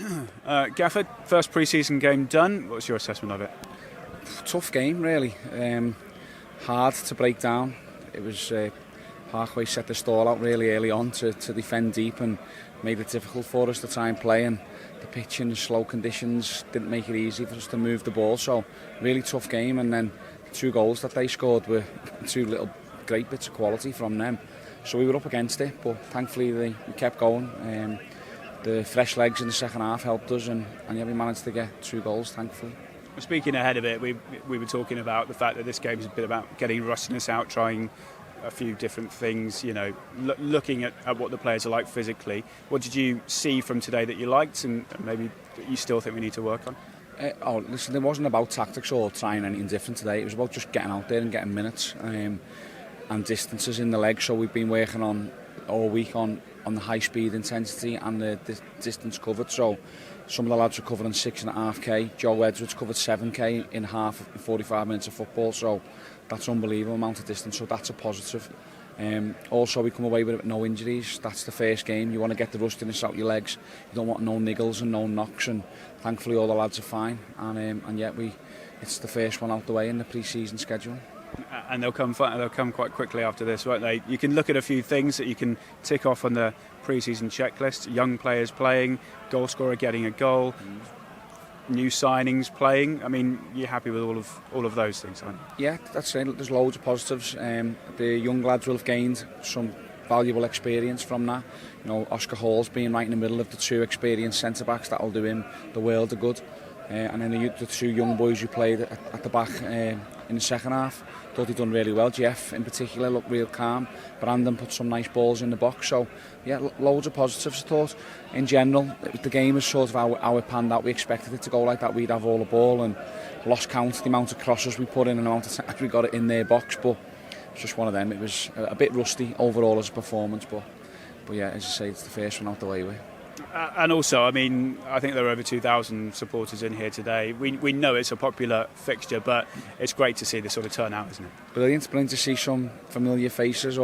Gafford, first pre-season game done. What's your assessment of it? Tough game, really. Hard to break down. It was Parkway set the stall out really early on to defend deep and made it difficult for us to try and play, and the pitch in the slow conditions didn't make it easy for us to move the ball, so really tough game. And then the 2 goals that they scored were 2 little great bits of quality from them, so we were up against it, but thankfully we kept going. The fresh legs in the second half helped us, and yeah, we managed to get 2 goals thankfully. Speaking ahead of it, we were talking about the fact that this game is a bit about getting rustiness out, trying a few different things, you know, looking at what the players are like physically. What did you see from today that you liked and maybe that you still think we need to work on? Listen, it wasn't about tactics or trying anything different today. It was about just getting out there and getting minutes and distances in the legs. So we've been working on all week on the high speed intensity and the distance covered. So some of the lads were covering 6.5k. Joe Edwards covered 7k in 45 minutes of football. So that's unbelievable amount of distance. So that's a positive. Also, we come away with no injuries. That's the first game. You want to get the rustiness out your legs. You don't want no niggles and no knocks. And thankfully, all the lads are fine. And yet it's the first one out the way in the pre-season schedule. And they'll come quite quickly after this, won't they? You can look at a few things that you can tick off on the pre-season checklist. Young players playing, goal scorer getting a goal, new signings playing. I mean, you're happy with all of those things, aren't you? Yeah, that's it. There's loads of positives. The young lads will have gained some valuable experience from that. You know, Oscar Hall's being right in the middle of the 2 experienced centre-backs. That'll do him the world of good. And then the 2 young boys who played at the back in the second half, thought he'd done really well. Jeff in particular looked real calm. Brandon put some nice balls in the box. So yeah, loads of positives. I thought in general the game was sort of how it panned out. We expected it to go like that. We'd have all the ball and lost count the amount of crosses we put in and the amount of times we got it in their box. But it's just one of them. It was a bit rusty overall as a performance. But yeah, as I say, it's the first one out the way with. And also, I mean, I think there are over 2,000 supporters in here today. We know it's a popular fixture, but it's great to see this sort of turnout, isn't it? Brilliant to see some familiar faces,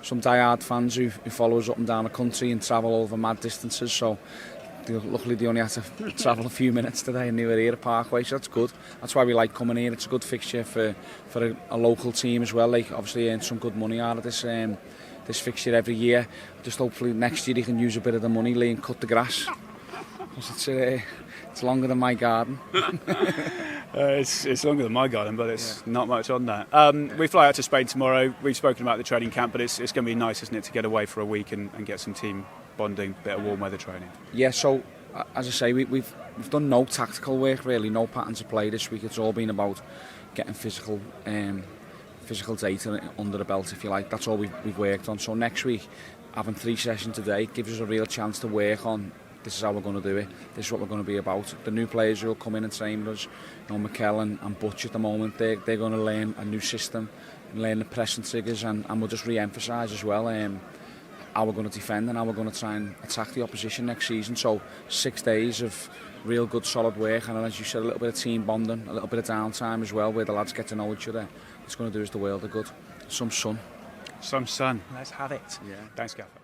some die-hard fans who follow us up and down the country and travel over mad distances. So luckily they only had to travel a few minutes today and they were here at Parkway, so that's good. That's why we like coming here. It's a good fixture for a local team as well. They obviously earn some good money out of this fixture every year. Just hopefully next year he can use a bit of the money, Lee, and cut the grass. Because it's longer than my garden. It's longer than my garden, but it's not much on that. We fly out to Spain tomorrow. We've spoken about the training camp, but it's going to be nice, isn't it, to get away for a week and get some team bonding, a bit of warm weather training. Yeah, so as I say, we've done no tactical work really, no patterns of play this week. It's all been about getting physical data under the belt, if you like. That's all we've worked on. So next week, having 3 sessions today gives us a real chance to work on this is how we're going to do it, this is what we're going to be about. The new players who will come in and train with us, you know, McKellen and Butch at the moment, they're going to learn a new system and learn the pressing triggers, and we'll just re-emphasise as well how we're going to defend and how we're going to try and attack the opposition next season. So 6 days of real good solid work, and as you said, a little bit of team bonding, a little bit of downtime as well, where the lads get to know each other. It's going to do us the world of good. Some sun. Let's have it. Yeah. Thanks, Gaffer.